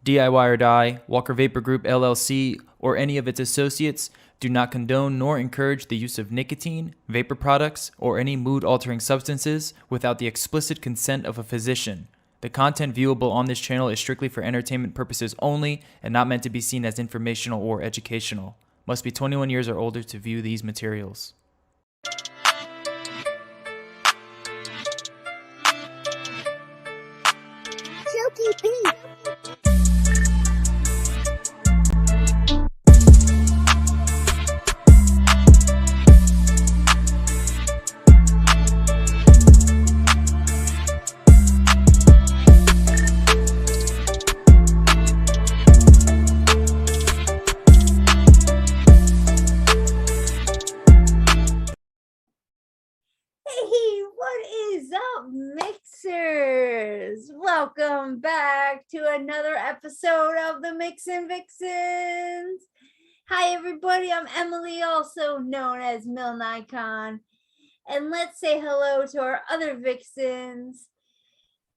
DIY or Die, Walker Vapor Group LLC, or any of its associates do not condone nor encourage the use of nicotine, vapor products, or any mood-altering substances without the explicit consent of a physician. The content viewable on this channel is strictly for entertainment purposes only and not meant to be seen as informational or educational. Must be 21 years or older to view these materials. Silky Pete. Mixers, welcome back to another episode of the MIXINVIXENS. Hi everybody, I'm Emily, also known as mlNikon, and let's say hello to our other Vixens.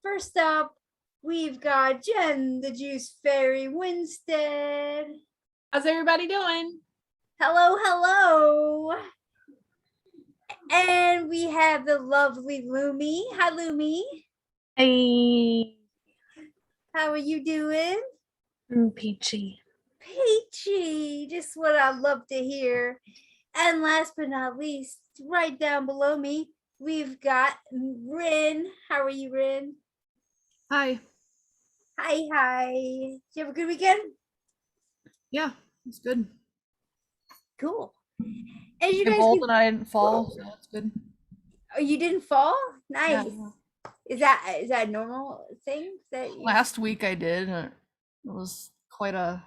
First up, we've got Jen, TheJuiceFairy Winstead. How's everybody doing? Hello, hello. And we have the lovely Lumi. Hi, Lumi. Hey. How are you doing? I'm peachy. Peachy. Just what I love to hear. And last but not least, right down below me, we've got Rin. How are you, Rin? Hi. Hi, hi. Did you have a good weekend? Yeah, it's good. Cool. As you I'm guys old and I didn't fall, so that's good. Oh, you didn't fall? Nice. Yeah. Is that a normal thing? Last week I did, and it was quite a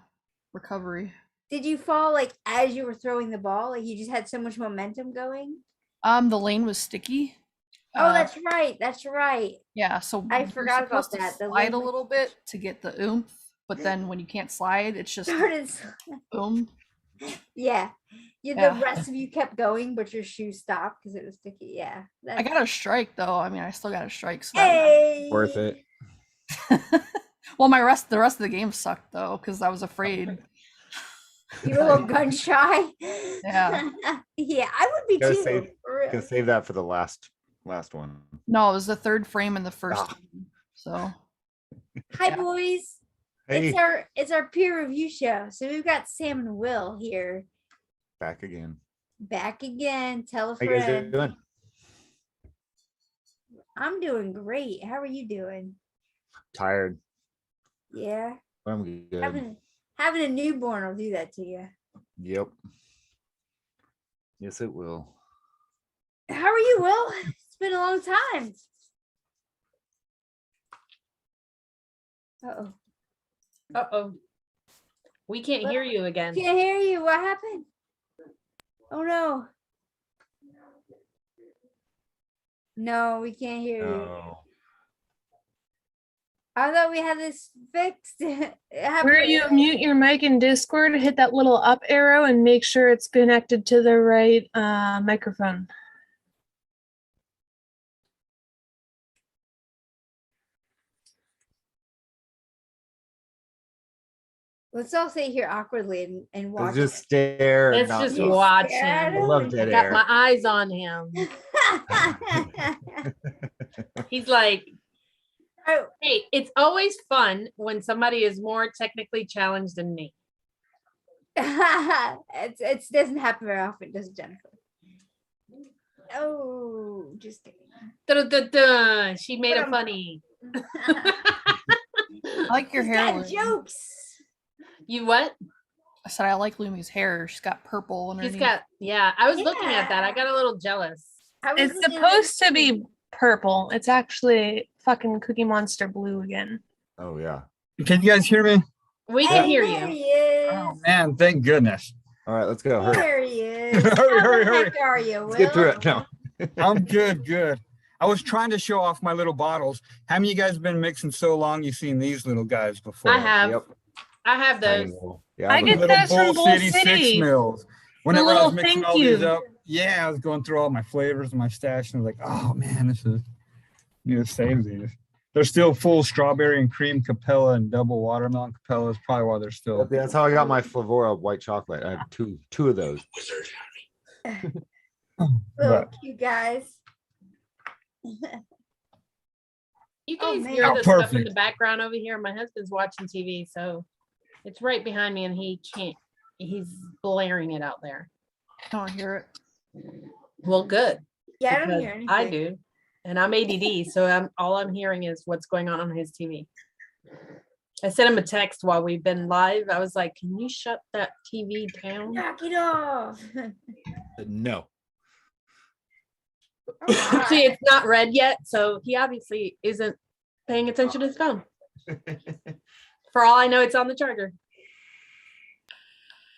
recovery. Did you fall like as you were throwing the ball? Like you just had so much momentum going? The lane was sticky. Oh, that's right. That's right. Yeah, so I forgot about that. The slide a little bit to get the oomph, but then when you can't slide, it's just boom. Yeah. The rest of you kept going, but your shoe stopped because it was sticky. Yeah. I got a strike though. I mean, I still got a strike. So hey! Worth it. Well, the rest of the game sucked though because I was afraid. You were a little gun shy. Yeah. Yeah, I would be too. Gonna save that for the last one. No, it was the third frame in the first one. So. Hi boys. Hey. It's our peer review show. So we've got Sam and Will here. Back again. Tell a How you guys friend. doing? I'm doing great. How are you doing? Tired. Yeah. I'm good. Having a newborn will do that to you. Yep. Yes, it will. How are you, Will? It's been a long time. Uh-oh. Uh-oh. We can't hear you again. Can't hear you. What happened? Oh no. No, we can't hear you. I thought we had this fixed. Where you mute your mic in Discord, hit that little up arrow and make sure it's connected to the right microphone. Let's all sit here awkwardly and watch. Just stare. Let's just watch him. I love dead Got air. my eyes on him. He's like, Oh. hey, it's always fun when somebody is more technically challenged than me. It doesn't happen very often, does it, Jennifer? Oh, just kidding. Da-da-da-da. She made it funny. I like your hair. Jokes. You what? I said I like Lumi's hair. She's got purple underneath. She's got, yeah. I was looking at that. I got a little jealous. It's supposed to be purple. It's actually fucking Cookie Monster blue again. Oh yeah. Can you guys hear me? We can hear There you. he is. Oh man, thank goodness. All right, let's go. Hurry. There he is. Hurry, How hurry, the hurry. heck are you, Will? Let's get through it. No. I'm good. I was trying to show off my little bottles. How many of you guys been mixing so long you've seen these little guys before? I have. Yep. I have those. Yeah, I I'm get a- those from Bull City City. 6 mils. Whenever I little was mixing thank all these you. up, yeah, I was going through all my flavors and my stash, and I was like, oh man, this is, need to save these. they're still full strawberry and cream Capella and double watermelon Capella is probably why they're still. That's how I got my Flavora white chocolate. I have two of those. Little But- cute guys. You Oh, guys man. hear Oh, the stuff in perfect. the background over here. My husband's watching TV, so it's right behind me and he can't, he's blaring it out there. I don't hear it. Well, good. Yeah, I don't because hear anything. I do. And I'm ADD, so all I'm hearing is what's going on his TV. I sent him a text while we've been live. I was like, can you shut that TV down? Knock it off. No. Alright. See, it's not red yet, so he obviously isn't paying attention to his phone. For all I know, it's on the charger.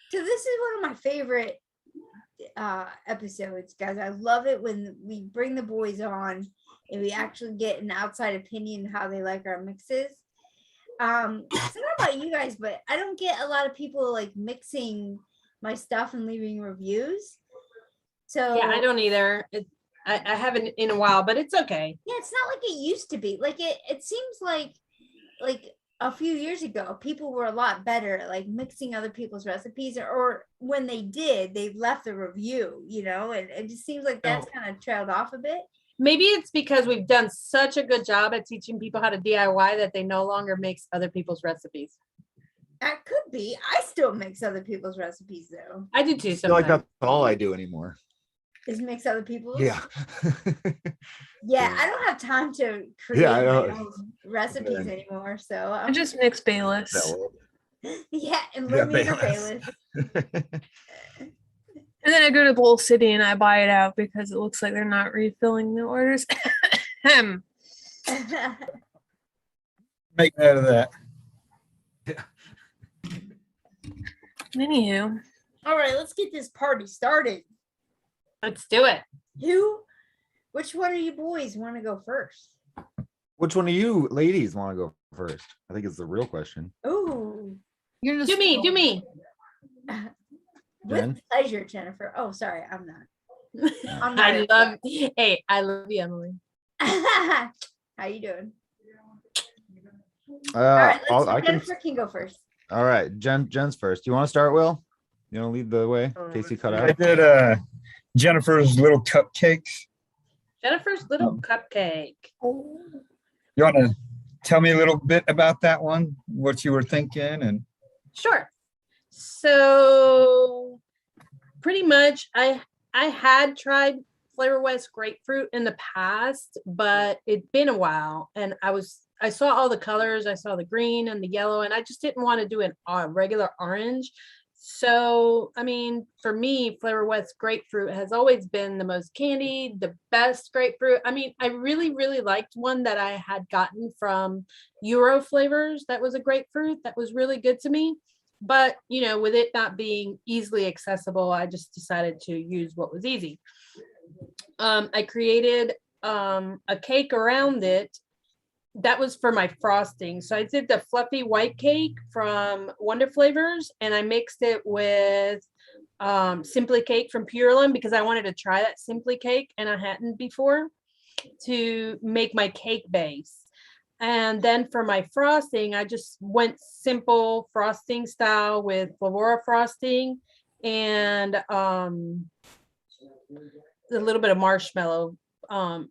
So this is one of my favorite episodes, guys. I love it when we bring the boys on and we actually get an outside opinion how they like our mixes. I don't know about you guys, but I don't get a lot of people like mixing my stuff and leaving reviews. So Yeah, I don't either. I haven't in a while, but it's okay. yeah, it's not like it used to be. Like it seems like a few years ago, people were a lot better at like mixing other people's recipes, or when they did, they left a review, you know, and it just seems like that's kind of trailed off a bit. Maybe it's because we've done such a good job at teaching people how to DIY that they no longer mix other people's recipes. That could be. I still mix other people's recipes though. I do too I feel like sometimes. that's all I do anymore. Is mix other people's? Yeah. Yeah, I don't have time to create Yeah, I my know. own recipes anymore. So I just mix Bayless. yeah, and Yeah, learn me your Bayless. Bayless. And then I go to Bowl City and I buy it out because it looks like they're not refilling the orders. Make note of that. Anywho, All right, let's get this party started. Let's do it. Which one of you boys want to go first? Which one of you ladies want to go first? I think it's the real question. Ooh, You're just Do me. with Jen? pleasure, Jennifer. Oh, sorry, I'm not. I'm not. I love you, Emily. How you doing? All Uh, right, I can. Jennifer can go first. All right, Jen's first. Do you want to start, Will? You want to lead the way in case you cut I out? did Jennifer's little cupcakes. Jennifer's little cupcake. You want to tell me a little bit about that one, what you were thinking, and Sure. So pretty much I had tried Flavor West grapefruit in the past, but it'd been a while and I saw all the colors. I saw the green and the yellow, and I just didn't want to do a regular orange. So, I mean, for me, Flavor West grapefruit has always been the most candied, the best grapefruit. I mean, I really, really liked one that I had gotten from Euro Flavors. That was a grapefruit that was really good to me. But, you know, with it not being easily accessible, I just decided to use what was easy. I created a cake around it. That was for my frosting. So I did the fluffy white cake from Wonder Flavors, and I mixed it with Simply Cake from Purelum because I wanted to try that Simply Cake and I hadn't before to make my cake base. And then for my frosting, I just went simple frosting style with Flavora frosting and a little bit of marshmallow from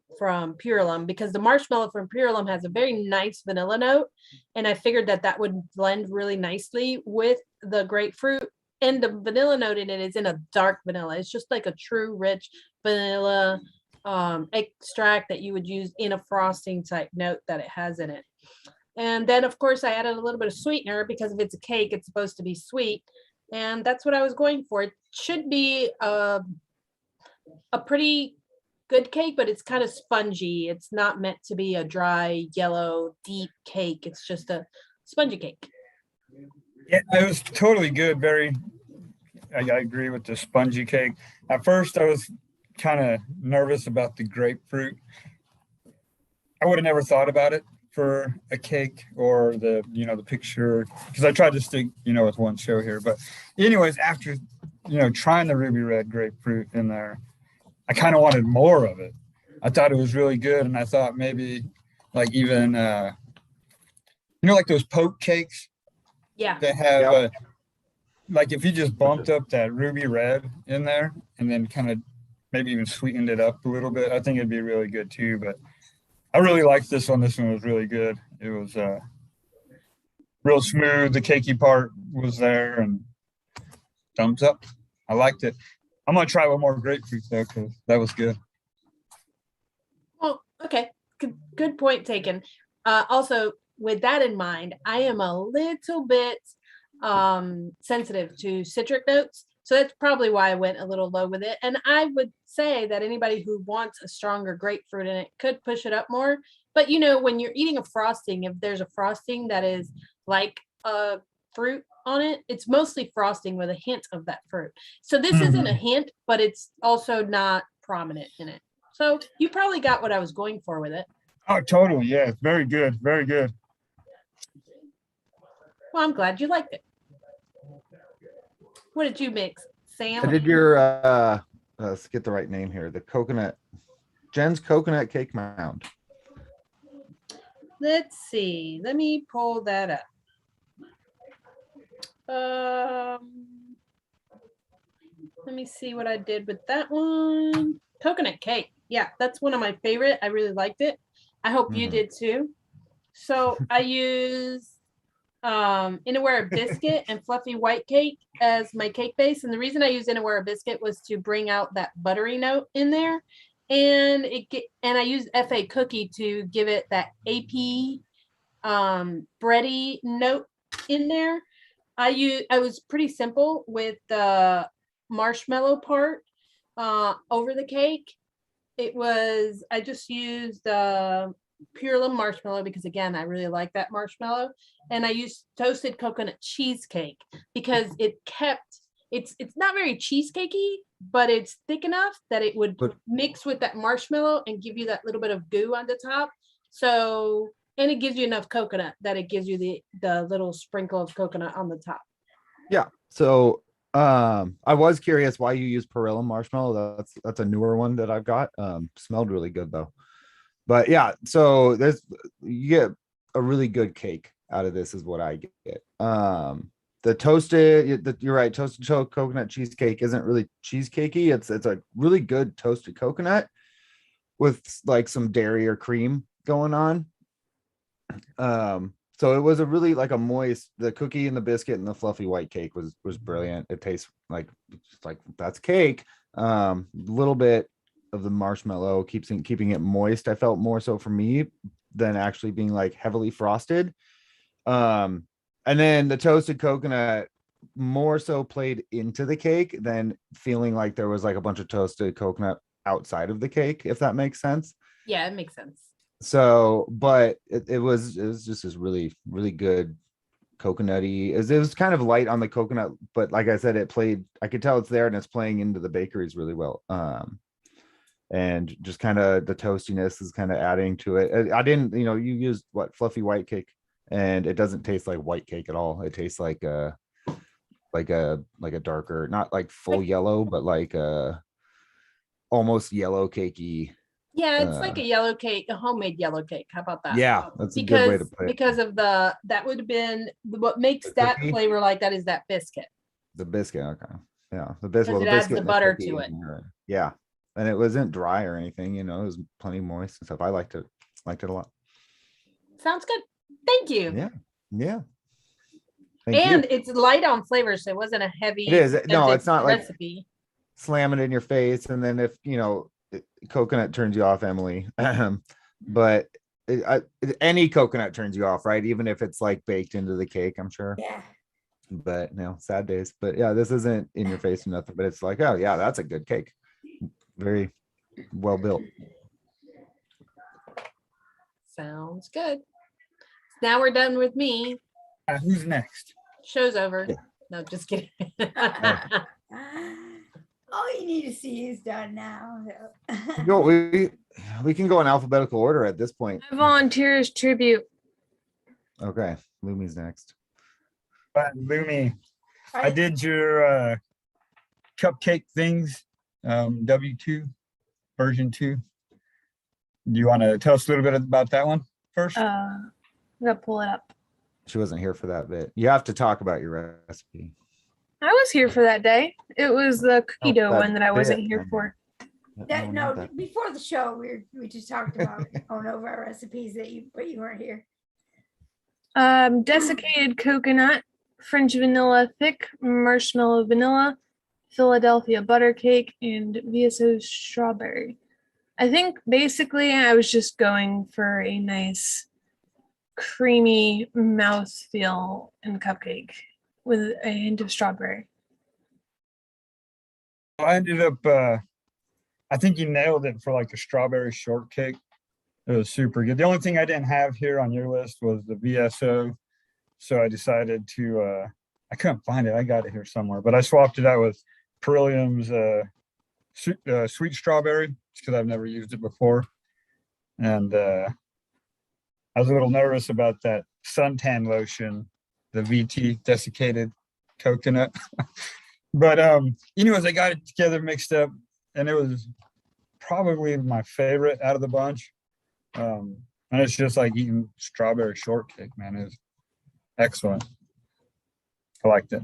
Purelum, because the marshmallow from Purelum has a very nice vanilla note, and I figured that would blend really nicely with the grapefruit, and the vanilla note in it is in a dark vanilla. It's just like a true rich vanilla extract that you would use in a frosting type note that it has in it. And then of course I added a little bit of sweetener because if it's a cake, it's supposed to be sweet, and that's what I was going for. It should be a pretty good cake, but it's kind of spongy. It's not meant to be a dry yellow deep cake. It's just a spongy cake. yeah, it was totally good. I agree with the spongy cake. At first, I was kind of nervous about the grapefruit. I would have never thought about it for a cake or the picture, because I tried to stick, with one show here. But anyways, after, trying the ruby red grapefruit in there, I kind of wanted more of it. I thought it was really good, and I thought maybe like even like those poke cakes Yeah. that have Yep. like if you just bumped up that ruby red in there and then kind of maybe even sweetened it up a little bit, I think it'd be really good too. But I really liked this one. This one was really good. It was real smooth. The cakey part was there, and thumbs up. I liked it. I'm gonna try one more grapefruit though, because that was good. Well, okay. Good point taken. Also, with that in mind, I am a little bit sensitive to citric notes. So that's probably why I went a little low with it. And I would say that anybody who wants a stronger grapefruit in it could push it up more. But when you're eating a frosting, if there's a frosting that is like a fruit on it, it's mostly frosting with a hint of that fruit. So this isn't a hint, but it's also not prominent in it. So you probably got what I was going for with it. Oh, totally. Yeah. Very good. Very good. Well, I'm glad you liked it. What did you mix, Sam? I did your let's get the right name here. The Jen's coconut cake mound. Let's see. Let me pull that up. Let me see what I did with that one. Coconut cake. Yeah, that's one of my favorite. I really liked it. I hope you did too. So I used Innoware biscuit and fluffy white cake as my cake base. And the reason I used Innoware biscuit was to bring out that buttery note in there. And I used FA cookie to give it that AP bready note in there. I was pretty simple with the marshmallow part over the cake. I just used Pure marshmallow because again I really like that marshmallow, and I used toasted coconut cheesecake because it's not very cheesecakey, but it's thick enough that it would mix with that marshmallow and give you that little bit of goo on the top. So, and it gives you enough coconut that it gives you the little sprinkle of coconut on the top. Yeah. So I was curious why you use Perilla marshmallow. That's a newer one that I've got. Smelled really good though. But yeah, so you get a really good cake out of this is what I get. The toasted, you're right, toasted coconut cheesecake isn't really cheesecakey. It's a really good toasted coconut with like some dairy or cream going on. So it was a really like a moist, the cookie and the biscuit and the fluffy white cake was brilliant. It tastes like that's cake. Little bit of the marshmallow keeping it moist. I felt more so for me than actually being like heavily frosted. And then the toasted coconut more so played into the cake than feeling like there was like a bunch of toasted coconut outside of the cake, if that makes sense. Yeah, it makes sense. So, but it was just this really, really good coconutty. It was kind of light on the coconut, but like I said, I could tell it's there and it's playing into the bakeries really well. And just kind of the toastiness is kind of adding to it. I didn't, you used fluffy white cake, and it doesn't taste like white cake at all. It tastes like a darker, not like full yellow, but like almost yellow cakey. Yeah, it's like a yellow cake, a homemade yellow cake. How about that? Yeah, that's a good way to put it. Because of that would have been what makes that flavor like that is that biscuit. The biscuit, okay. Yeah, the biscuit. It adds the butter to it. Yeah, and it wasn't dry or anything. It was plenty moist and stuff. I liked it a lot. Sounds good. Thank you. Yeah. And it's light on flavor, so it wasn't a heavy. It is. No, it's not recipe. Like slam it in your face, and then if coconut turns you off, Emily. But any coconut turns you off, right? Even if it's like baked into the cake, I'm sure. Yeah. But no, sad days. But yeah, this isn't in your face or nothing. But it's like, oh yeah, that's a good cake. Very well built. Sounds good. Now we're done with me. Who's next? Show's over. Yeah. No, just kidding. All you need to see is done now. No, we can go in alphabetical order at this point. Volunteers tribute. Okay, Lumi's next. Lumi, I did your cupcake things, W2 version 2. Do you want to tell us a little bit about that one? first? I'm gonna pull it up. She wasn't here for that bit. You have to talk about your recipe. I was here for that day. It was the cookie dough that one that I wasn't bit, here man. for. No, before the show, we just talked about going over our recipes but you weren't here. Desiccated coconut, French vanilla thick, marshmallow vanilla, Philadelphia butter cake, and VSO strawberry. I think basically I was just going for a nice creamy mouthfeel and cupcake with a hint of strawberry. I ended up, I think you nailed it for like a strawberry shortcake. It was super good. The only thing I didn't have here on your list was the VSO. So I decided to, I couldn't find it. I got it here somewhere, but I swapped it out with Perillium's sweet strawberry because I've never used it before. And I was a little nervous about that suntan lotion, the VT desiccated coconut. But anyways, I got it together, mixed up, and it was probably my favorite out of the bunch. And it's just like eating strawberry shortcake, man. It's excellent. I liked it.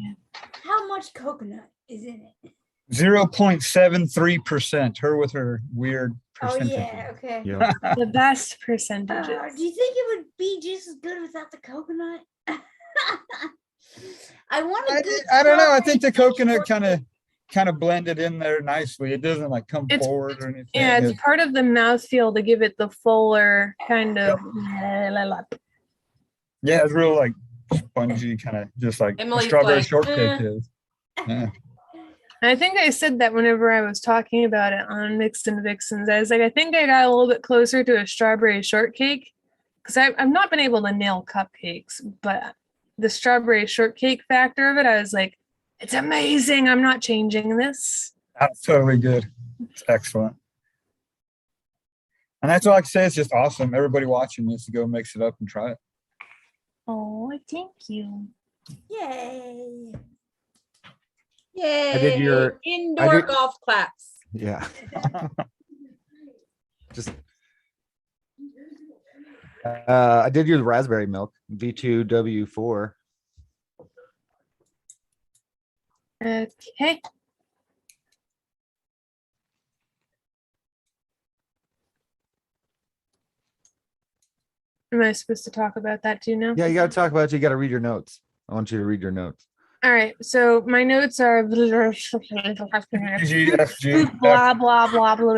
How much coconut is in it? 0.73%. Her with her weird percentage. Oh yeah, okay. Yeah. The best percentages. Do you think it would be just as good without the coconut? I want a good I don't know. I think the strawberry coconut shortcake. kind of blended in there nicely. It doesn't like come It's- forward or anything. Yeah, it's part of the mouthfeel to give it the fuller kind of. Yeah, it's real like spongy, kind of just like a Emily's strawberry like, shortcake eh. is. Yeah. I think I said that whenever I was talking about it on Mixin Vixens. I was like, I think I got a little bit closer to a strawberry shortcake because I've not been able to nail cupcakes, but the strawberry shortcake factor of it, I was like, it's amazing. I'm not changing this. That's totally good. It's excellent. And that's all I can say. It's just awesome. Everybody watching needs to go mix it up and try it. Oh, thank you. Yay. Yay! did your- indoor did- golf claps. Yeah. Just I did your raspberry milk, V2W4. Okay. Am I supposed to talk about that too now? Yeah, you got to talk about it. You got to read your notes. I want you to read your notes. All right. So my notes are G, F, G, blah blah blah blah.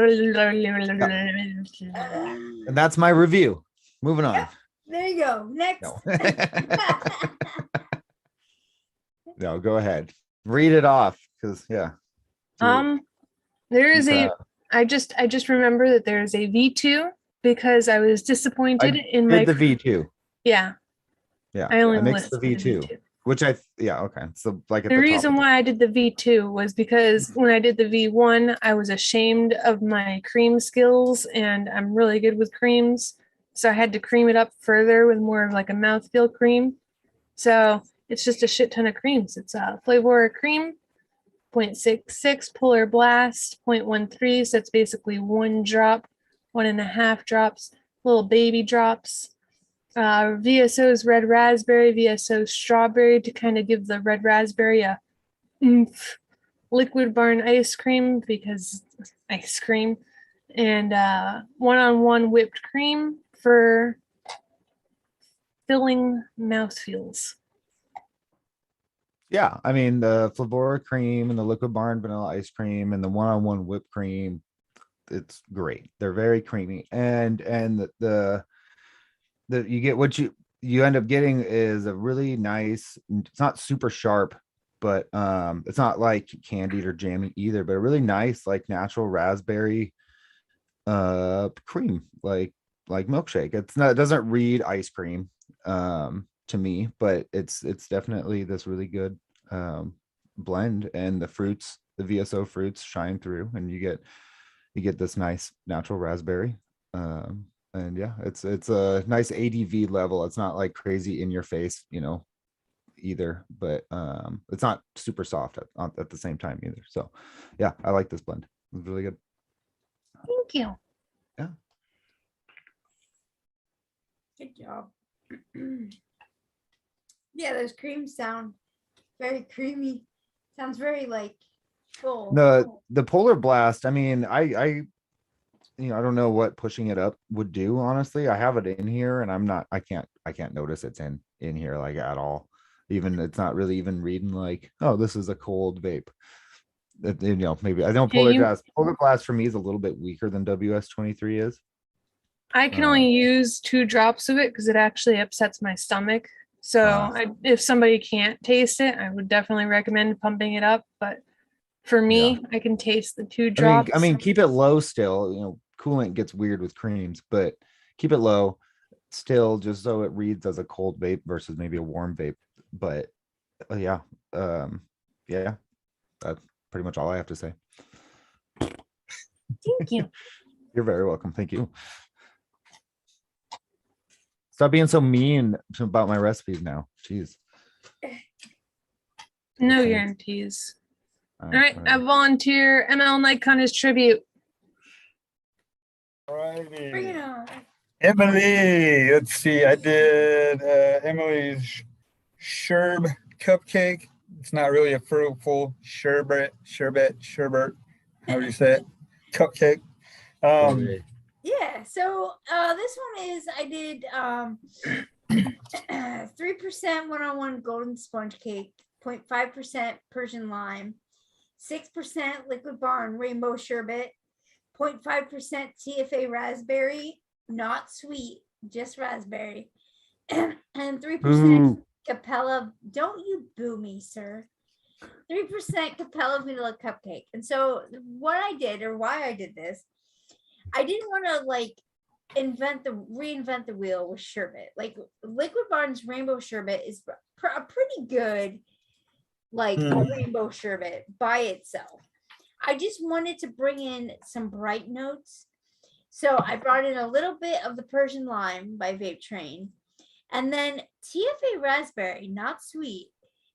And that's my review. Moving on. There you go. Next. No. No, go ahead. Read it off because yeah. There is Keep, I just remember that there is a V2 because I was disappointed in my did the V2. Yeah. Yeah. I only mixed the listed V2, which okay. So like at The top reason of why I did the V2 was because when I did the V1, I was ashamed of my cream skills and I'm really good with creams. So I had to cream it up further with more of like a mouthfeel cream. So it's just a shit ton of creams. It's a Flavor cream, 0.66, Polar Blast, 0.13. So it's basically 1 drop, 1.5 drops, little baby drops. VSO's red raspberry, VSO strawberry to kind of give the red raspberry a oomph. Liquid Barn ice cream because ice cream, and 1-on-1 whipped cream for filling mouthfeels. Yeah, I mean the Flavor cream and the Liquid Barn vanilla ice cream and the 1-on-1 whipped cream, it's great. They're very creamy, and the you get what you end up getting is a really nice. It's not super sharp, but it's not like candied or jammy either. But a really nice like natural raspberry cream, like milkshake. It doesn't read ice cream to me, but it's definitely this really good blend, and the fruits, the VSO fruits shine through, and you get this nice natural raspberry. And yeah, it's a nice ADV level. It's not like crazy in your face, either, but it's not super soft at the same time either. So yeah, I like this blend. It's really good. Thank you. Yeah. Good job. Yeah, those creams sound very creamy. Sounds very like full. The Polar Blast, I mean, I I don't know what pushing it up would do, honestly. I have it in here and I can't notice it's in here like at all. Even it's not really even reading like, oh, this is a cold vape. Maybe I know Polar Blast for me is a little bit weaker than WS-23 is. I can only use 2 drops of it because it actually upsets my stomach. So if somebody can't taste it, I would definitely recommend pumping it up. But for me, I can taste the 2 drops. I mean, keep it low still. Coolant gets weird with creams, but keep it low still, just so it reads as a cold vape versus maybe a warm vape. But yeah, that's pretty much all I have to say. Thank you. You're very welcome. Thank you. Stop being so mean about my recipes now. Jeez. No guarantees. All right, I volunteer mlNikon as tribute. Bring it on. Emily, let's see. I did Emily's sherbet cupcake. It's not really a fruitful sherbet. How do you say it? Cupcake. Yeah, so this one is I did 3% one-on-one golden sponge cake, 0.5% Persian lime, 6% liquid barn rainbow sherbet, 0.5% TFA raspberry, not sweet, just raspberry, and 3% Capella. Don't you boo me, sir. 3% Capella vanilla cupcake. And so what I did, or why I did this, I didn't want to like reinvent the wheel with sherbet. Like Liquid Barn's rainbow sherbet is a pretty good like rainbow sherbet by itself. I just wanted to bring in some bright notes. So I brought in a little bit of the Persian lime by Vape Train. And then TFA raspberry, not sweet,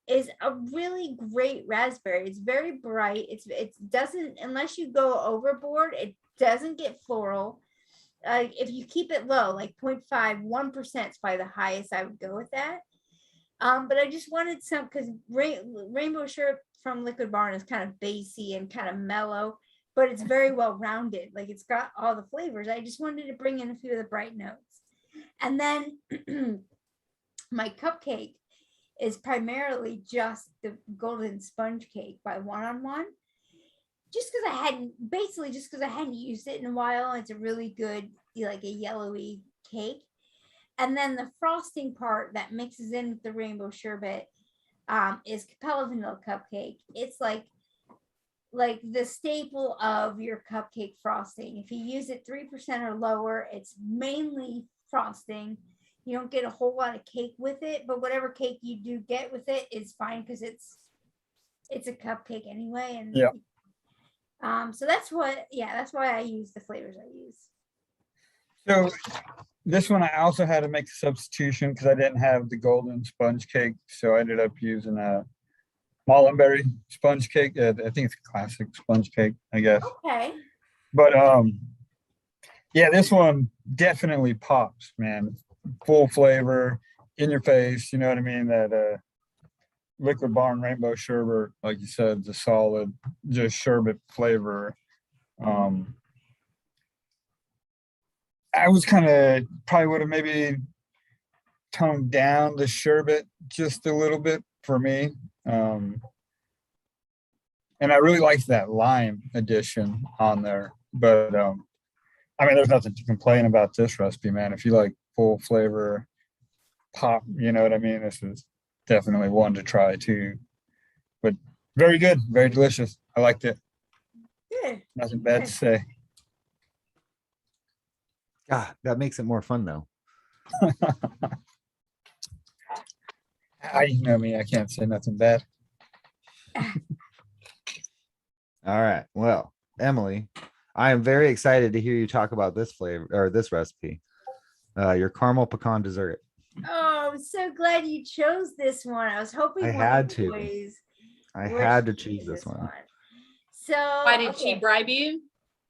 is a really great raspberry. It's very bright. It doesn't, unless you go overboard, it doesn't get floral. If you keep it low, like 0.5, 1% is probably the highest I would go with that. But I just wanted some, because rainbow sherbet from Liquid Barn is kind of bassy and kind of mellow, but it's very well rounded. Like it's got all the flavors. I just wanted to bring in a few of the bright notes. And then my cupcake is primarily just the golden sponge cake by One-on-One. Just because I hadn't used it in a while. It's a really good, like a yellowy cake. And then the frosting part that mixes in with the rainbow sherbet is Capella vanilla cupcake. It's like the staple of your cupcake frosting. If you use it 3% or lower, it's mainly frosting. You don't get a whole lot of cake with it, but whatever cake you do get with it is fine because it's a cupcake anyway. And so that's why I use the flavors I use. So this one I also had to make a substitution because I didn't have the golden sponge cake, so I ended up using a mulberry sponge cake. I think it's a classic sponge cake, I guess. Okay. But yeah, this one definitely pops, man. Full flavor, in your face. You know what I mean? That Liquid Barn rainbow sherbet, like you said, the solid, just sherbet flavor. I was kind of probably would have maybe toned down the sherbet just a little bit for me. And I really liked that lime addition on there. But I mean, there's nothing to complain about this recipe, man. If you like full flavor pop, you know what I mean? This is definitely one to try too. But very good, very delicious. I liked it. Good. Nothing bad to say. Ah, that makes it more fun though. You know me, I can't say nothing bad. All right. Well, Emily, I am very excited to hear you talk about this flavor or this recipe. Your caramel pecan dessert. Oh, I'm so glad you chose this one. I was hoping I one had of the to. boys I would had to choose this one. So Why did she bribe you?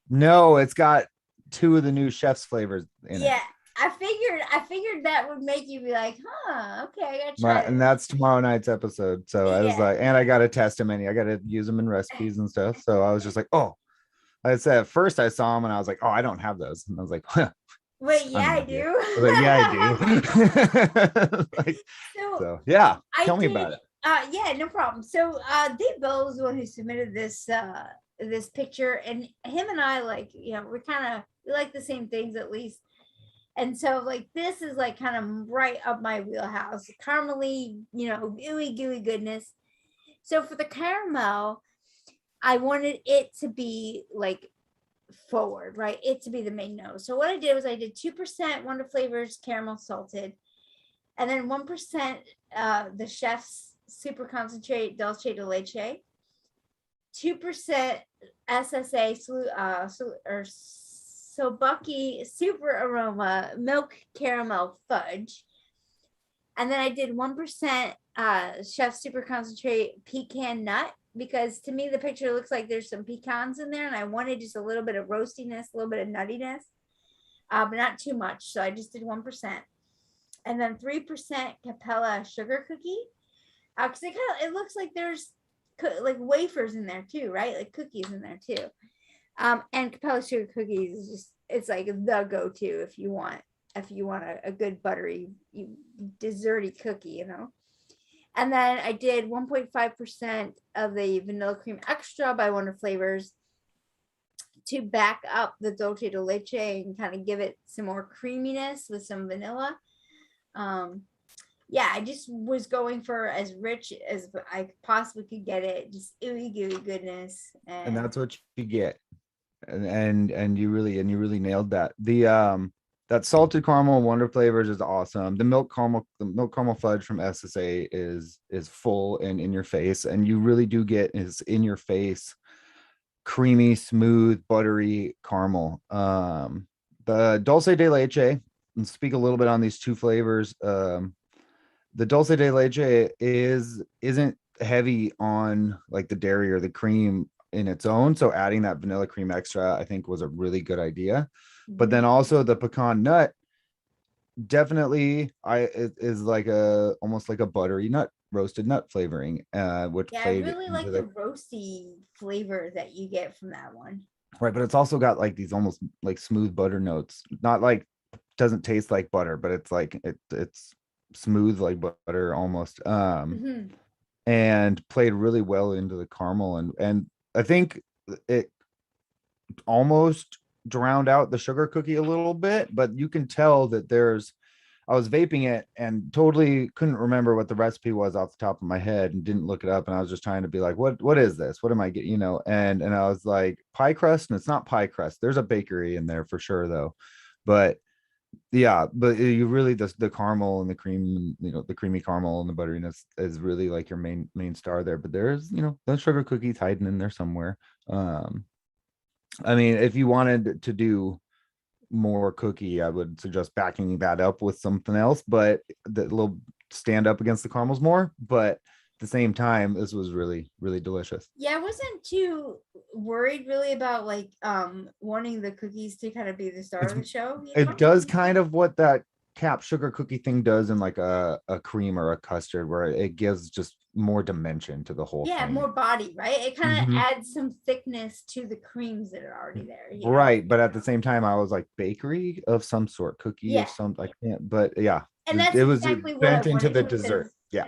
No, it's got 2 of the new chef's flavors in it. Yeah, I figured that would make you be like, huh, okay, I gotta try Right, and this. that's tomorrow night's episode. So I was Yeah. like, and I got to test them any. I got to use them in recipes and stuff. So I was just like, oh, I said at first I saw them and I was like, oh, I don't have those. And I was like, huh, Wait, yeah, I'm an I idiot. do. I was like, yeah, I do. Like, so yeah, tell me about it. Yeah, no problem. So Dave Bell was the one who submitted this this picture, and him and I, like, you know, we like the same things at least. And so like this is like kind of right up my wheelhouse. Caramely, you know, gooey goodness. So for the caramel, I wanted it to be like forward, right? It to be the main nose. So what I did was I did 2% Wonder Flavors caramel salted, and then 1% the Chef's Super Concentrate Dulce de Leche, 2% SSA or Sobaki Super Aroma Milk Caramel Fudge, and then I did 1% Chef's Super Concentrate Pecan Nut, because to me the picture looks like there's some pecans in there, and I wanted just a little bit of roastiness, a little bit of nuttiness, but not too much. So I just did 1%, and then 3% Capella Sugar Cookie, because it looks like there's like wafers in there too, right? Like cookies in there too. And Capella Sugar Cookies is just, it's like the go-to if you want a good buttery desserty cookie, you know. And then I did 1.5% of the Vanilla Cream Extra by Wonder Flavors to back up the Dulce de Leche and kind of give it some more creaminess with some vanilla. Yeah, I just was going for as rich as I possibly could get it, just ooey gooey goodness. And that's what you get. And you really nailed that. The that salted caramel Wonder Flavors is awesome. The milk caramel fudge from SSA is full and in your face, and you really do get is in your face, creamy, smooth, buttery caramel. The Dulce de Leche, and speak a little bit on these two flavors. The Dulce de Leche isn't heavy on like the dairy or the cream in its own, so adding that vanilla cream extra I think was a really good idea. But then also the pecan nut definitely is like almost like a buttery nut, roasted nut flavoring, which yeah, I really like the roasty flavor that you get from that one. Right, but it's also got like these almost like smooth butter notes. Not like, doesn't taste like butter, but it's like it's smooth like butter almost. And played really well into the caramel, and I think it almost drowned out the sugar cookie a little bit, but you can tell that I was vaping it and totally couldn't remember what the recipe was off the top of my head and didn't look it up, and I was just trying to be like, what is this? What am I getting? You know, and I was like, pie crust, and it's not pie crust. There's a bakery in there for sure though. But yeah, but you really the caramel and the cream, you know, the creamy caramel and the butteriness is really like your main star there. But there's, you know, the sugar cookies hiding in there somewhere. I mean, if you wanted to do more cookie, I would suggest backing that up with something else, but that will stand up against the caramels more. But at the same time, this was really delicious. Yeah, I wasn't too worried really about like wanting the cookies to kind of be the star of the show. You know? It does kind of what that cap sugar cookie thing does in like a cream or a custard, where it gives just more dimension to the whole thing. More body, right? It kind of adds some thickness to the creams that are already there. Right, but at the same time I was like, bakery of some sort, cookie of some, I can't, but yeah, and that's it was exactly bent into the dessert. Yeah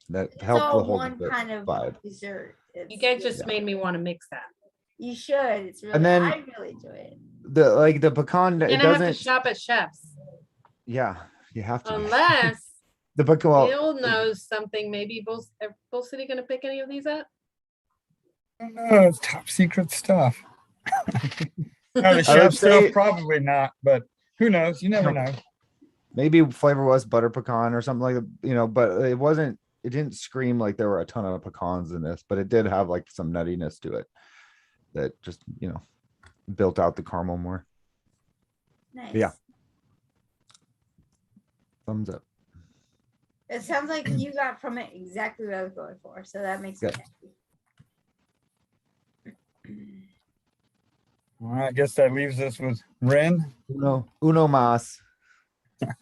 that helped the whole one kind of vibe. Dessert. You guys just made me want to mix that. You should. It's really, and then I really enjoy it. The pecan, you're gonna have to shop at Chef's. Yeah, you have to. Unless the pecan Bill knows something. Maybe Bull City gonna pick any of these up? Oh, it's top secret stuff. The chef stuff, probably not, but who knows? You never know. Maybe flavor was butter pecan or something like that, you know, but it didn't scream like there were a ton of pecans in this, but it did have like some nuttiness to it that just, you know, built out the caramel more. Nice. Yeah. Thumbs up. It sounds like you got from it exactly what I was going for, so that makes me happy. Well, I guess that leaves us with Rin. Uno mas.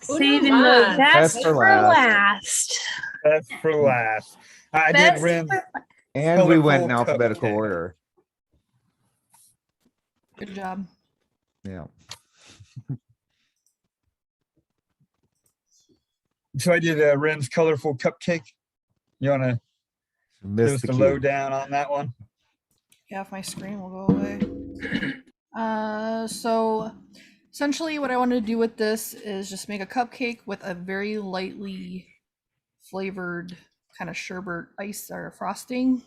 Saving mas. the best Best for for last. That's for last. I did Best Rin. for- And we went in Colorful alphabetical cupcake. order. Good job. Yeah. So I did Rin's colorful cupcake. You want to give Missed us the the cue. lowdown on that one? Yeah, if my screen will go away. So essentially what I wanted to do with this is just make a cupcake with a very lightly flavored kind of sherbet ice or frosting.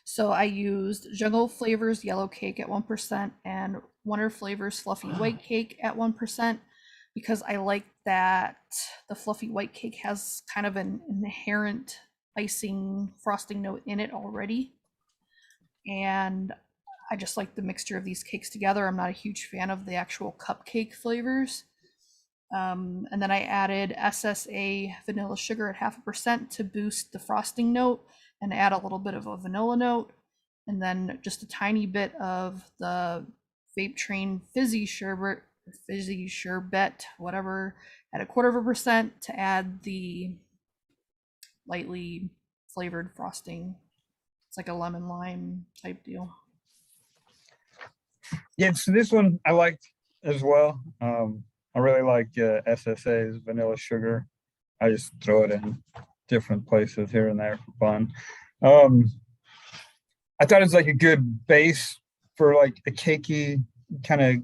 So I used Jungle Flavors Yellow Cake at 1% and Wonder Flavors Fluffy White Cake at 1% because I like that the fluffy white cake has kind of an inherent icing frosting note in it already. And I just like the mixture of these cakes together. I'm not a huge fan of the actual cupcake flavors. And then I added SSA vanilla sugar at 0.5% to boost the frosting note and add a little bit of a vanilla note. And then just a tiny bit of the Vape Train fizzy sherbet, whatever, at 0.25% to add the lightly flavored frosting. It's like a lemon lime type deal. Yeah, so this one I liked as well. I really like SSA's vanilla sugar. I just throw it in different places here and there for fun. I thought it was like a good base for like a cakey kind of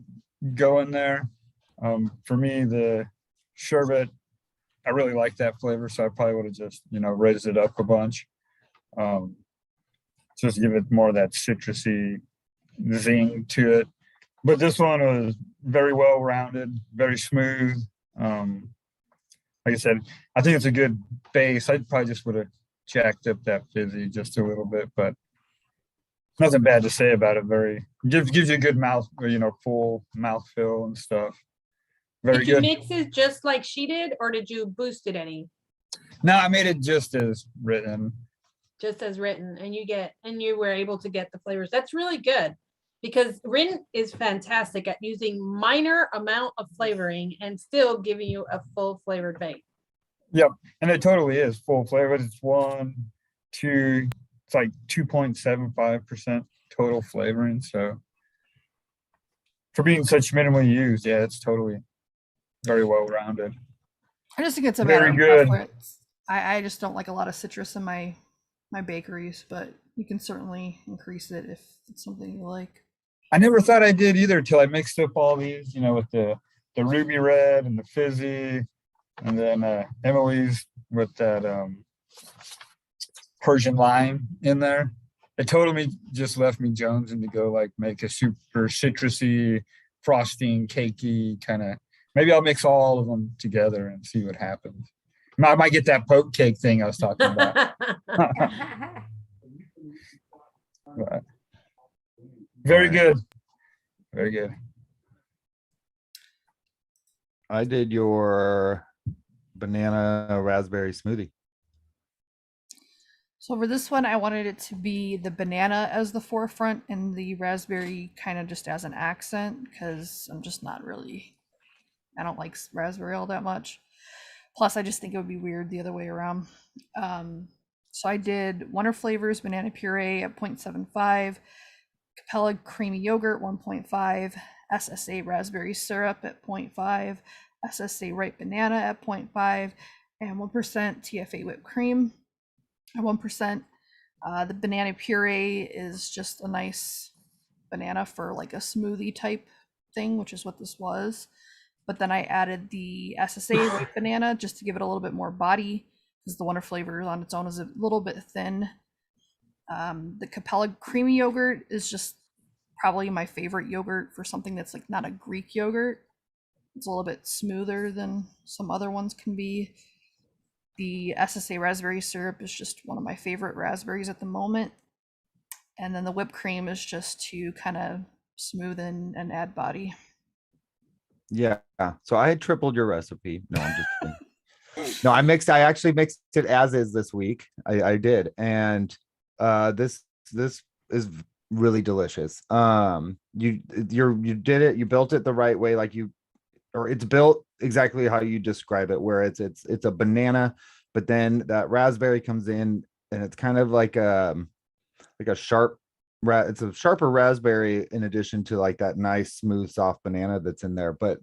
go in there. For me, the sherbet, I really like that flavor, so I probably would have just, raised it up a bunch. Just give it more of that citrusy zing to it. But this one was very well rounded, very smooth. Like I said, I think it's a good base. I probably just would have jacked up that fizzy just a little bit, but nothing bad to say about it. Gives you a good mouth, full mouth fill and stuff. Very Did you good. mix it just like she did, or did you boost it any? No, I made it just as written. Just as written, and you were able to get the flavors. That's really good because Rin is fantastic at using minor amount of flavoring and still giving you a full flavored vape. Yep, and it totally is full flavored. It's 2.75% total flavoring. So for being such minimally used, yeah, it's totally very well rounded. I just think it's a Very matter of good. preference. I just don't like a lot of citrus in my bakeries, but you can certainly increase it if it's something you like. I never thought I did either till I mixed up all these, with the ruby red and the fizzy, and then Emily's with that Persian lime in there. It totally just left me jonesing to go like make a super citrusy, frosting, cakey kind of. Maybe I'll mix all of them together and see what happens. I might get that poke cake thing I was talking about. But very good. Very good. I did your banana raspberry smoothie. So for this one, I wanted it to be the banana as the forefront and the raspberry kind of just as an accent because I'm just not really, I don't like raspberry all that much. Plus, I just think it would be weird the other way around. So I did Wonder Flavors banana puree at 0.75, Capella creamy yogurt 1.5, SSA raspberry syrup at 0.5, SSA ripe banana at 0.5, and 1% TFA whipped cream at 1%. The banana puree is just a nice banana for like a smoothie type thing, which is what this was. But then I added the SSA white banana just to give it a little bit more body because the Wonder Flavor on its own is a little bit thin. The Capella creamy yogurt is just probably my favorite yogurt for something that's like not a Greek yogurt. It's a little bit smoother than some other ones can be. The SSA raspberry syrup is just one of my favorite raspberries at the moment. And then the whipped cream is just to kind of smooth and add body. Yeah. So I had tripled your recipe. No, I'm just kidding. No, I actually mixed it as is this week. I did. And this is really delicious. You did it, you built it the right way, like or it's built exactly how you describe it, where it's a banana, but then that raspberry comes in and it's kind of like a sharp it's a sharper raspberry in addition to like that nice smooth soft banana that's in there, but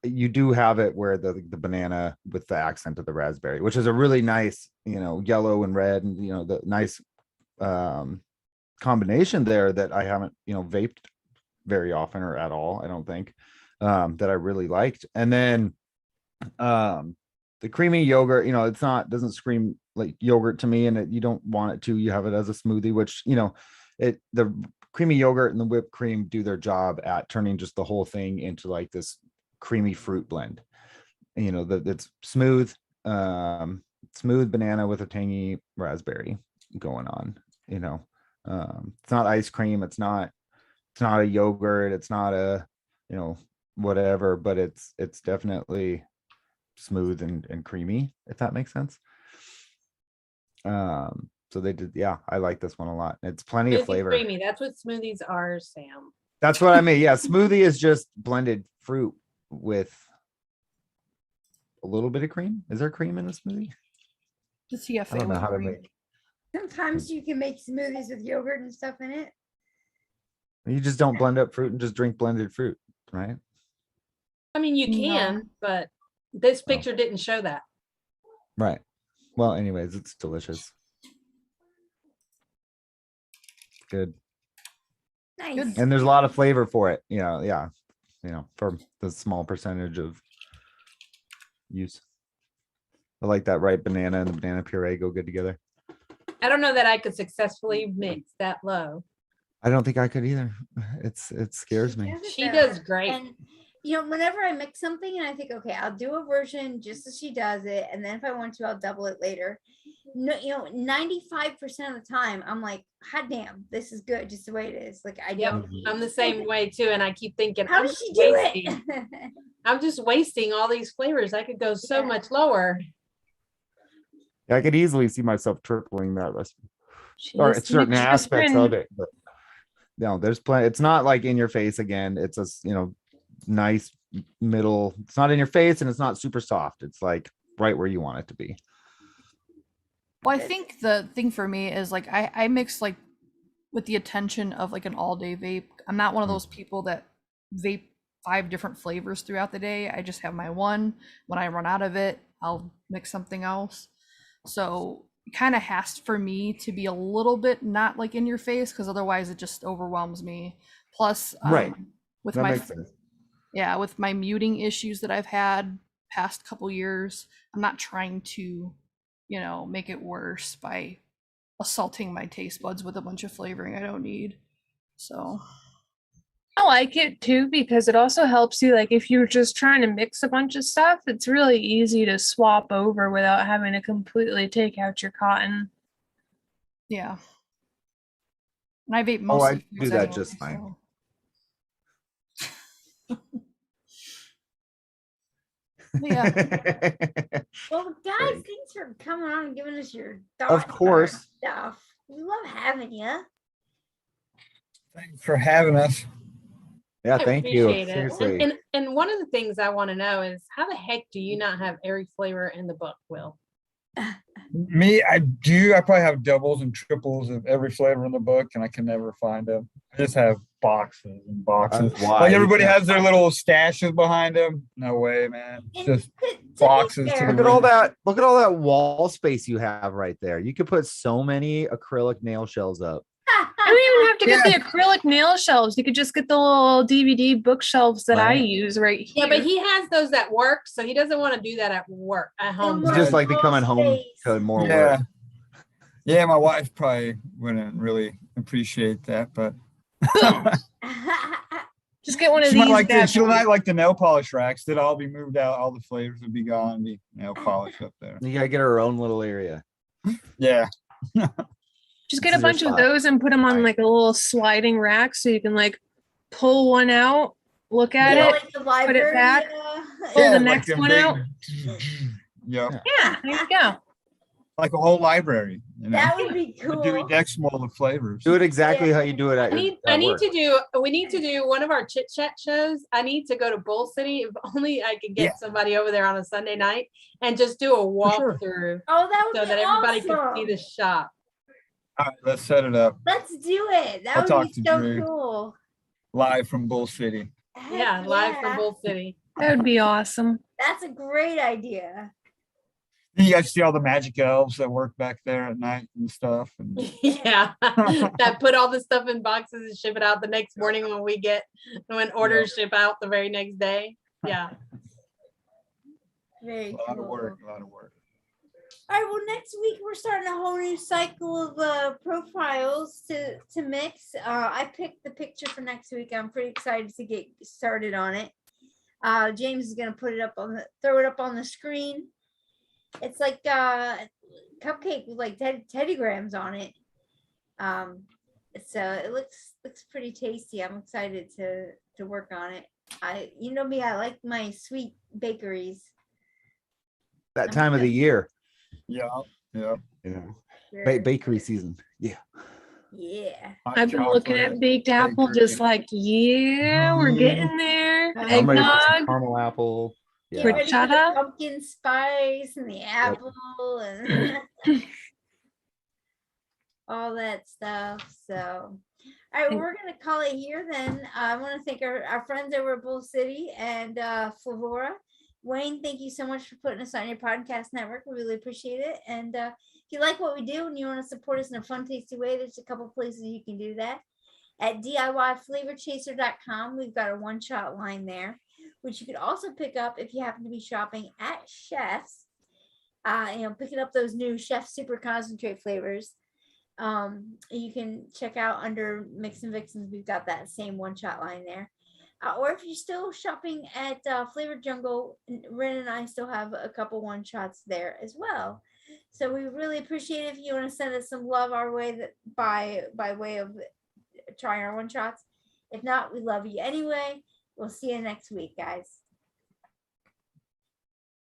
you do have it where the banana with the accent of the raspberry, which is a really nice, yellow and red, and the nice combination there that I haven't vaped very often or at all, I don't think, that I really liked. And then the creamy yogurt, doesn't scream like yogurt to me, and you don't want it to. You have it as a smoothie, which the creamy yogurt and the whipped cream do their job at turning just the whole thing into like this creamy fruit blend. That's smooth banana with a tangy raspberry going on. It's not ice cream, it's not a yogurt, it's not a whatever, but it's definitely smooth and creamy, if that makes sense. So they did, yeah, I like this one a lot. It's plenty of flavor. Creamy, that's what smoothies are, Sam. That's what I mean. Yeah, smoothie is just blended fruit with a little bit of cream. Is there cream in a smoothie? The CFA. I don't know how to make. Sometimes you can make smoothies with yogurt and stuff in it. You just don't blend up fruit and just drink blended fruit, right? I mean, you can, but this picture didn't show that. Right. Well, anyways, it's delicious. Good. Nice. And there's a lot of flavor for it. Yeah. For the small percentage of use. I like that ripe banana and the banana puree go good together. I don't know that I could successfully mix that low. I don't think I could either. It scares me. She does great. And whenever I mix something and I think, okay, I'll do a version just as she does it, and then if I want to, I'll double it later. No, 95% of the time, I'm like, hot damn, this is good just the way it is. Like I don't. I'm the same way too, and I keep thinking, How does she do it? I'm just wasting all these flavors. I could go so much lower. I could easily see myself tripling that recipe, or certain aspects of it. But no, there's plenty. It's not like in your face again. It's a nice middle. It's not in your face and it's not super soft. It's like right where you want it to be. Well, I think the thing for me is like I mix like with the attention of like an all-day vape. I'm not one of those people that vape 5 different flavors throughout the day. I just have my one. When I run out of it, I'll mix something else. So it kind of has for me to be a little bit not like in your face, because otherwise it just overwhelms me. Plus, right, with that my makes sense. Yeah, with my muting issues that I've had past couple years, I'm not trying to, make it worse by assaulting my taste buds with a bunch of flavoring I don't need. So I like it too, because it also helps you, like if you're just trying to mix a bunch of stuff, it's really easy to swap over without having to completely take out your cotton. Yeah. And I vape mostly. I do that just fine. So. Yeah. Well, guys, thanks for coming on and giving us your Of course. stuff. We love having you. Thanks for having us. Yeah, I thank you. appreciate it. Seriously. And one of the things I want to know is how the heck do you not have every flavor in the book, Will? Me, I do. I probably have doubles and triples of every flavor in the book, and I can never find them. I just have boxes and boxes. That's why. Like everybody has their little stashes behind them. No way, man. It's just boxes. To Look at all that. Look at all that wall space you have right there. You could put so many acrylic nail shelves up. I don't even have to get the acrylic nail shelves. You could just get the little DVD bookshelves that I use right here. Yeah, but he has those at work, so he doesn't want to do that at work, at home. It's just like becoming home to more work. Yeah, my wife probably wouldn't really appreciate that, but just get one of she these. might like this. She'll not like the nail polish racks. That'll all be moved out. All the flavors would be gone. Be nail polish up there. You gotta get her own little area. Yeah. Just get a bunch of those and put them on like a little sliding rack, so you can like pull one out, look at it, like the library, put it back, pull the next one out. Yep. Yeah, there you go. Like a whole library. You know, That would be the Dewey cool. Dexmol of flavors. Do it exactly how you do it at, I at need work. to do, we need to do one of our chit chat shows. I need to go to Bull City. If only I could get Yeah. somebody over there on a Sunday night and just do a sure. walkthrough Oh, that would so be that everybody could awesome. see the shop. All right, let's set it up Let's do it. That I'll would talk be to so Drew. cool. live from Bull City. Heck Yeah, live from yeah. Bull City. That would be awesome. That's a great idea. You guys see all the magic elves that work back there at night and stuff. And Yeah, that put all the stuff in boxes and ship it out the next morning when orders ship out the very next day. Yeah. Very a lot cool. of work, a lot of work. All right, well, next week we're starting a whole new cycle of profiles to mix. I picked the picture for next week. I'm pretty excited to get started on it. James is gonna throw it up on the screen. It's like a cupcake with like teddygrams on it. So it looks pretty tasty. I'm excited to work on it. You know me, I like my sweet bakeries. That time of the year, Yeah, yeah. you know, Sure. bakery season. Yeah. Yeah. Hot I've been looking chocolate, at baked apple, bakery. just like, yeah, we're getting there. I'm ready for some Eggnog. caramel apple. Get Yeah. ready for the Horchata? pumpkin spice and the apple and all that stuff. So, all right, well, we're gonna call it here then. I want to thank our friends over at Bull City and Flavora. Wayne, thank you so much for putting us on your podcast network. We really appreciate it. And if you like what we do and you want to support us in a fun, tasty way, there's a couple places you can do that. At DIYFlavorChaser.com, we've got a one-shot line there, which you could also pick up if you happen to be shopping at Chef's. Picking up those new Chef Super Concentrate flavors. You can check out under Mixin Vixens. We've got that same one-shot line there. Or if you're still shopping at Flavor Jungle, Ren and I still have a couple one-shots there as well. So we really appreciate it if you want to send us some love our way by way of trying our one-shots. If not, we love you anyway. We'll see you next week, guys.